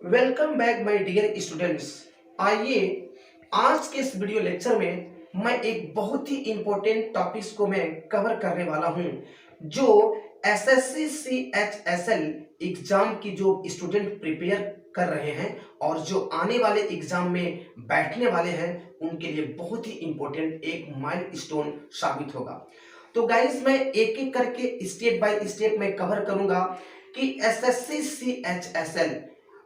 Welcome back my dear students. आइए आज के इस वीडियो लेक्चर में मैं एक बहुत ही इंपॉर्टेंट टॉपिक्स को मैं कवर करने वाला हूं, जो एसएससी सीएचएसएल एग्जाम की जो स्टूडेंट प्रिपेयर कर रहे हैं और जो आने वाले एग्जाम में बैठने वाले हैं उनके लिए बहुत ही इंपॉर्टेंट एक माइलस्टोन साबित होगा। तो गाइस मैं एक एक करके स्टेप बाय स्टेप मैं कवर करूंगा कि एसएससी सीएचएसएल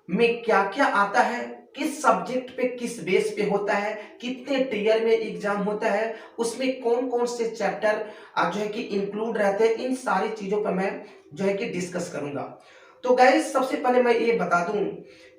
में क्या क्या आता है, किस सब्जेक्ट पे किस बेस पे होता है, कितने टीयर में एग्जाम होता है, उसमें कौन कौन से चैप्टर जो है कि इंक्लूड रहते हैं। इन सारी चीजों पर मैं जो है कि डिस्कस करूंगा। तो गाइस सबसे पहले मैं ये बता दूं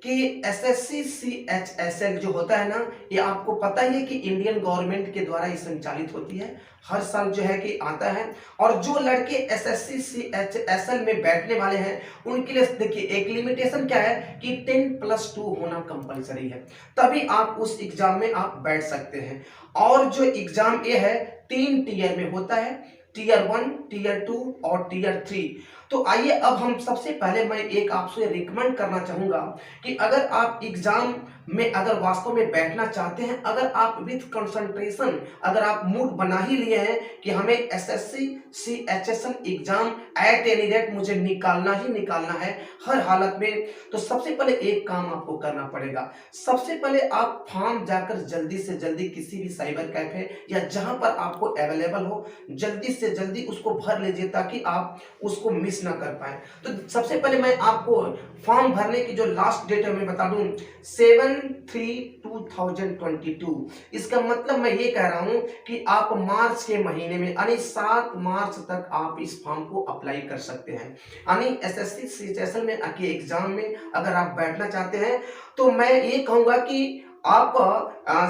कि एसएससी सीएचएसएल जो होता है ना, ये आपको पता ही है कि इंडियन गवर्नमेंट के द्वारा ये संचालित होती है, हर साल जो है कि आता है। और जो लड़के एसएससी सीएचएसएल में बैठने वाले हैं उनके लिए देखिए एक लिमिटेशन क्या है कि 10+2 होना कंपलसरी है, तभी आप उस एग्जाम में आप बैठ सकते हैं। और जो एग्जाम ये है 3 टीयर में होता है, टीयर 1, टीयर 2 और टीयर 3। तो आइए अब हम सबसे पहले मैं एक आपसे रिकमेंड करना चाहूंगा कि अगर आप एग्जाम में अगर वास्तव में बैठना चाहते हैं, अगर आप विथ कंसंट्रेशन अगर आप मूड बना ही लिए हैं कि हमें SSC CHSL exam at any rate मुझे निकालना ही निकालना है हर हालत में, तो सबसे पहले एक काम आपको करना पड़ेगा। सबसे पहले आप फॉर्म जाकर जल्दी से जल्दी किसी भी साइबर कैफे या जहां पर आपको अवेलेबल हो जल्दी से जल्दी उसको भर लीजिए ताकि आप उसको मिस ना कर पाए। तो सबसे पहले मैं आपको फॉर्म भरने की जो लास्ट डेट है मैं बता दूं 7/3/2022। इसका मतलब मैं ये कह रहा हूं कि आप मार्च के महीने में यानी 7 मार्च तक आप इस फॉर्म को अप्लाई कर सकते हैं। यानी एसएससी सीएचएसएल में के एग्जाम में अगर आप बैठना चाहते हैं तो मैं ये कहूंगा कि आप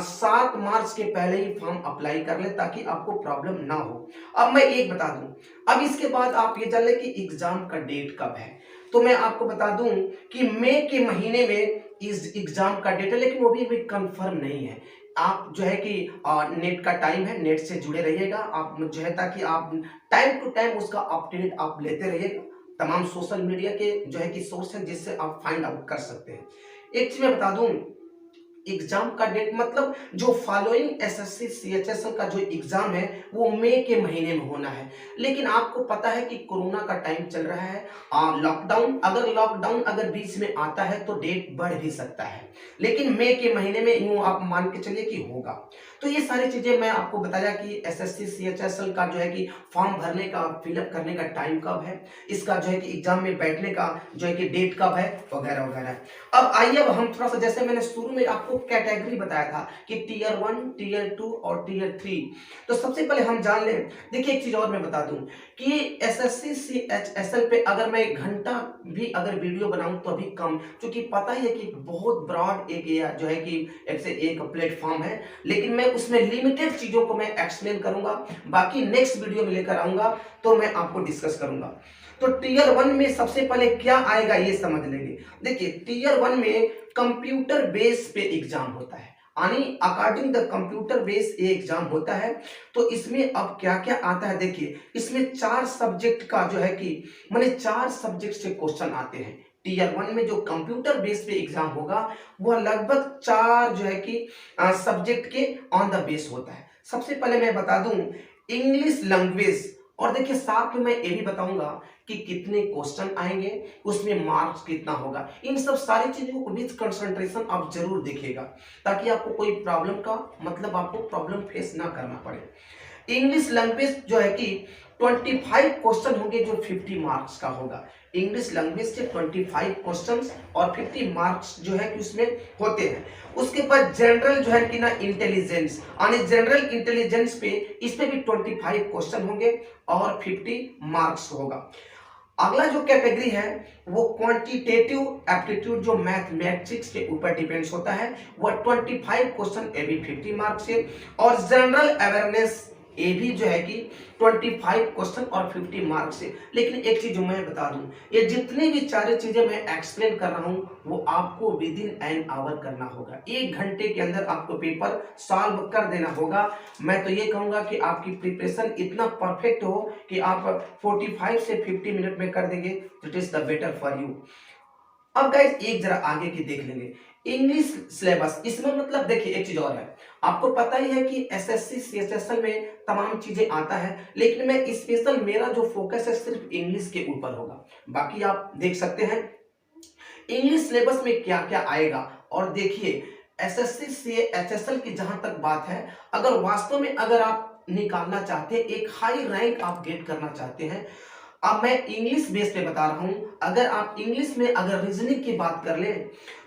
7 मार्च के पहले ही फॉर्म अप्लाई कर ले ताकि आपको प्रॉब्लम ना हो। अब मैं एक बता दूं, अब इसके बाद आप ये जान ले कि एग्जाम का डेट कब है। तो मैं आपको बता दूं कि मई के महीने में इस एग्जाम का डेट है, लेकिन वो भी अभी कंफर्म नहीं है। आप जो है कि नेट का टाइम है, नेट से जुड़े रहिएगा आप जो है, ताकि आप टाइम टू टाइम उसका अपडेट आप लेते रहिएगा। तमाम सोशल मीडिया के जो है कि सोर्स है जिससे आप फाइंड आउट कर सकते हैं। एक चीज मैं बता दूं, एग्जाम का डेट मतलब जो फॉलोइंग एसएससी सीएचएसएल का जो एग्जाम है वो मई के महीने में होना है। लेकिन आपको पता है कि कोरोना का टाइम चल रहा है, लॉकडाउन अगर बीच में आता है तो डेट बढ़ भी सकता है, लेकिन मई के महीने में यूं आप मान के चलिए कि होगा। तो ये सारी चीजें मैं आपको बताया कि एसएससी सीएचएसएल का जो है कि फॉर्म भरने का फिलअप करने का टाइम कब है, इसका जो है कि एग्जाम में बैठने का जो है कि डेट कब है, वगैरह वगैरह। अब आइए अब हम थोड़ा सा, जैसे मैंने शुरू में आपको कैटेगरी बताया था कि टीयर 1, टीयर 2 और टीयर 3, तो सबसे पहले हम जान लें। देखिए एक चीज और मैं बता दूं कि एसएससी सीएचएसएल पे अगर मैं 1 घंटा भी अगर वीडियो बनाऊं तो अभी कम, क्योंकि पता ही है कि बहुत ब्रॉड एक जो है कि एक प्लेटफॉर्म है, लेकिन मैं उसमें लिमिटेड चीजों को मैं एक्सप्लेन करूंगा। बाकी नेक्स्ट वीडियो में लेकर आऊंगा तो मैं आपको डिस्कस करूंगा। तो टीयर 1 में सबसे पहले क्या आएगा ये समझ लेंगे। देखिए टीयर 1 में कंप्यूटर बेस पे एग्जाम होता है, यानी अकॉर्डिंग द कंप्यूटर बेस ये एग्जाम होता है। तो इसमें अब क्या क्या आता है, देखिए इसमें 4 सब्जेक्ट का जो है कि माने 4 सब्जेक्ट से क्वेश्चन आते हैं। टीयर 1 में जो कंप्यूटर बेस पे एग्जाम होगा वह लगभग 4 जो है कि सब्जेक्ट के ऑन द बेस होता है। सबसे पहले मैं बता दूं इंग्लिश लैंग्वेज, और देखिए साथ में मैं ये भी बताऊंगा कि कितने क्वेश्चन आएंगे, उसमें मार्क्स कितना होगा। इन सब सारी चीजों को विद कंसंट्रेशन आप जरूर देखिएगा ताकि आपको कोई प्रॉब्लम का मतलब आपको प्रॉब्लम फेस ना करना पड़े। इंग्लिश लैंग्वेज जो है कि 25 क्वेश्चन होंगे जो 50 मार्क्स का होगा। इंग्लिश लैंग्वेज से 25 क्वेश्चंस और 50 मार्क्स जो है कि उसमें होते हैं। उसके बाद जनरल जो है कि ना इंटेलिजेंस, यानी जनरल इंटेलिजेंस पे इस पे भी 25 क्वेश्चन होंगे और 50 मार्क्स होगा। अगला जो कैटेगरी है वो क्वांटिटेटिव एप्टीट्यूड जो मैथमेटिक्स के ऊपर डिपेंड्स होता है, वो 25 क्वेश्चन ए भी 50 मार्क्स से, और जनरल अवेयरनेस ये भी जो है कि 25 क्वेश्चन और 50 मार्क्स से। लेकिन एक चीज जो मैं बता दूं, ये जितनी भी 4 चीजें मैं एक्सप्लेन कर रहा हूं वो आपको विद इन एन आवर करना होगा। 1 घंटे के अंदर आपको पेपर सॉल्व कर देना होगा। मैं तो ये कहूंगा कि आपकी प्रिपरेशन इतना परफेक्ट हो कि आप 45 से 50 मिनट में कर देंगे, it is the better for you. अब गाइस एक जरा आगे की देख लेंगे इंग्लिश सिलेबस। इसमें मतलब देखिए एक चीज और है, आपको पता ही है कि एसएससी सीएचएसएल में तमाम चीजें आता है, लेकिन मैं स्पेशल मेरा जो फोकस है सिर्फ इंग्लिश के ऊपर होगा। बाकी आप देख सकते हैं इंग्लिश सिलेबस में क्या क्या आएगा। और देखिए एसएससी से एचएसएल की जहां तक बात है, अगर वास्तव में अगर आप निकालना चाहते हैं, एक हाई रैंक आप गेट करना चाहते हैं, अब मैं इंग्लिश बेस पे बता रहा हूं, अगर आप इंग्लिश में अगर रीजनिंग की बात कर ले,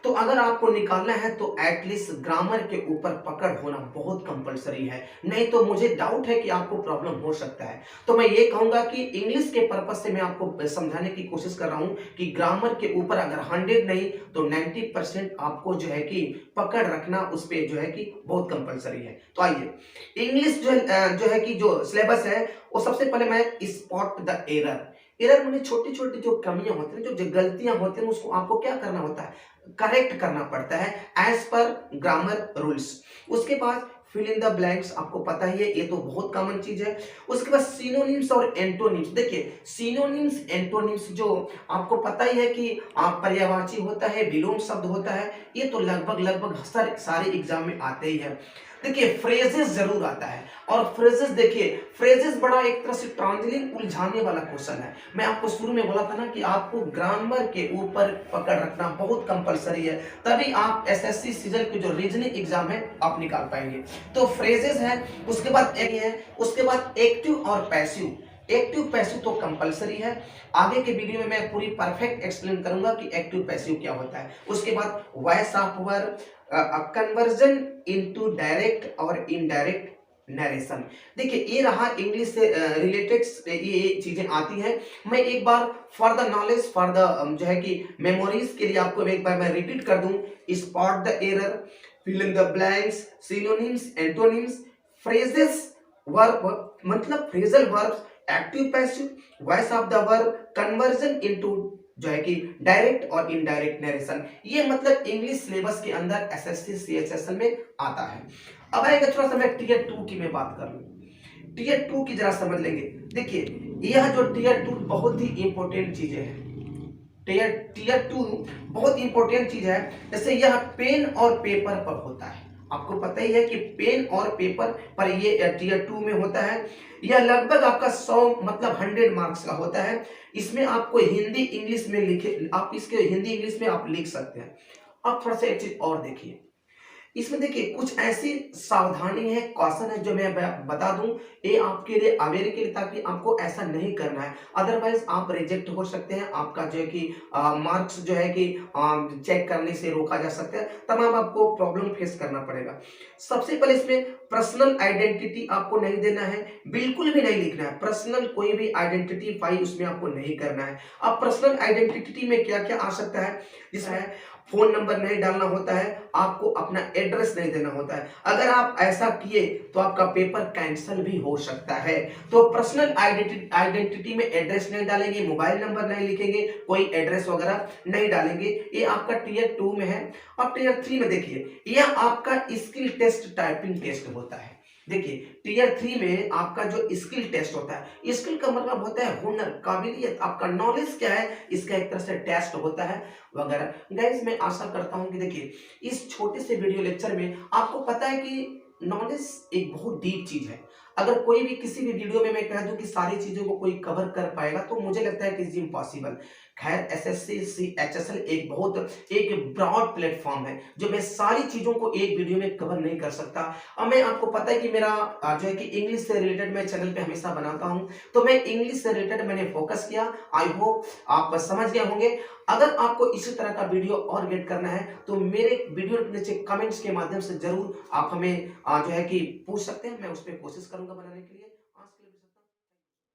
तो अगर आपको निकालना है तो एटलीस्ट ग्रामर के ऊपर पकड़ होना बहुत कंपलसरी है, नहीं तो मुझे डाउट है कि आपको प्रॉब्लम हो सकता है। तो मैं ये कहूंगा कि इंग्लिश के पर्पज से मैं आपको समझाने की कोशिश कर रहा हूं कि ग्रामर के ऊपर अगर 100 नहीं तो 90% आपको जो है कि पकड़ रखना उस पर जो है कि बहुत कंपलसरी है। तो आइए इंग्लिश जो है कि जो सिलेबस है, वो सबसे पहले मैं स्पॉट द एरर। एरर मैंने छोटी छोटी जो कमियां होती हैं, जो गलतियां होती हैं, उसको आपको क्या करना होता है, करेक्ट करना पड़ता है एज पर ग्रामर रूल्स। उसके बाद फिल इन द ब्लैंक्स, आपको पता ही है ये तो बहुत कॉमन चीज है। उसके बाद सिनोनिम्स और एंटोनिम्स। देखिए सिनोनिम्स एंटोनिम्स जो आपको पता ही है कि पर्यायवाची होता है, विलोम शब्द होता है, ये तो लगभग लगभग सारे एग्जाम में आते ही है। देखिए फ्रेजेस जरूर आता है, और फ्रेजेस देखिए फ्रेजेस बड़ा एक तरह से ट्रांजिलिंग उलझाने वाला क्वेश्चन है। मैं आपको शुरू में बोला था ना कि आपको ग्रामर के ऊपर पकड़ रखना बहुत कंपलसरी है, तभी आप एसएससी सीजन की जो रीजनिंग एग्जाम है आप निकाल पाएंगे। तो फ्रेजेस है, उसके बाद एक है, उसके बाद एक्टिव और पैसिव। एक्टिव पैसिव तो कंपलसरी है, आगे के वीडियो में मैं पूरी परफेक्ट एक्सप्लेन करूंगा कि एक्टिव पैसिव क्या होता है। उसके बाद voice of verb, conversion into direct और इनडायरेक्ट नरेशन। देखिए ये रहा इंग्लिश से रिलेटेड ये चीजें आती हैं। मैं एक बार for the knowledge, for the जो है कि मेमोरीज के लिए आपको एक बार मैं रिपीट कर दूं, spot the error, fill in the blanks, synonyms antonyms, phrases, verb मतलब phrasal verbs, active passive, voice of the verb, conversion into जो है कि डायरेक्ट और इनडायरेक्ट नरेशन। ये मतलब इंग्लिश सिलेबस के अंदर एसएससी सीएचएसएल में आता है। अब आएगा थोड़ा सा मैं टीयर 2 की मैं बात कर लूं, टीयर 2 की जरा समझ लेंगे। देखिए यह जो टीयर 2 बहुत ही इंपॉर्टेंट चीजें हैं, टीयर 2 बहुत इंपॉर्टेंट चीज है। जैसे यह पेन और पेपर पर होता है, आपको पता ही है कि पेन और पेपर पर ये टीयर 2 में होता है। यह लगभग आपका 100 मतलब 100 मार्क्स का होता है। इसमें आपको हिंदी इंग्लिश में लिखे, आप इसके हिंदी इंग्लिश में आप लिख सकते हैं। अब थोड़ा सा एक चीज और देखिए, इसमें देखिए कुछ ऐसी सावधानी है, कॉशन है जो मैं बता दूं, ये आपके लिए अवेयर के लिए, ताकि आपको ऐसा नहीं करना है, अदरवाइज आप रिजेक्ट हो सकते हैं, आपका जो है कि मार्क्स जो है कि चेक करने से रोका जा सकता है, तमाम आपको प्रॉब्लम फेस करना पड़ेगा। सबसे पहले इसमें पर्सनल आइडेंटिटी आपको नहीं देना है, बिल्कुल भी नहीं लिखना है, पर्सनल कोई भी आइडेंटिटी उसमें आपको नहीं करना है। अब पर्सनल आइडेंटिटी में क्या क्या आ सकता है, जिसमें फोन नंबर नहीं डालना होता है, आपको अपना एड्रेस नहीं देना होता है। अगर आप ऐसा किए तो आपका पेपर कैंसिल भी हो सकता है। तो पर्सनल आइडेंटिटी में एड्रेस नहीं डालेंगे, मोबाइल नंबर नहीं लिखेंगे, कोई एड्रेस वगैरह नहीं डालेंगे। ये आपका टीयर 2 में है। और टीयर 3 में देखिए यह आपका स्किल टेस्ट, टाइपिंग टेस्ट होता है। देखिए टीयर 3 में आपका जो स्किल टेस्ट होता है, स्किल का मतलब होता है हुनर, काबिलियत, आपका नॉलेज क्या है, इसका एक तरह से टेस्ट होता है वगैरह। गाइस मैं आशा करता हूं कि देखिए इस छोटे से वीडियो लेक्चर में आपको पता है कि नॉलेज एक बहुत डीप चीज है। अगर कोई भी किसी भी वीडियो में मैं कह दूं कि सारी चीजों को कोई कवर कर पाएगा तो मुझे लगता है कि इज इम्पॉसिबल। खैर एसएससी एचएसएल एक ब्रॉड प्लेटफॉर्म है, जो मैं सारी चीजों को एक वीडियो में कवर नहीं कर सकता। अब मैं आपको पता है कि मेरा जो है कि इंग्लिश से रिलेटेड मैं चैनल पे हमेशा बनाता हूं, तो मैं इंग्लिश से रिलेटेड मैंने फोकस किया। आई होप आप समझ गए होंगे। अगर आपको इसी तरह का वीडियो और गेट करना है तो मेरे वीडियो नीचे कमेंट्स के माध्यम से जरूर आप हमें जो है कि पूछ सकते हैं, मैं उस पर कोशिश करूंगा बनाने के लिए।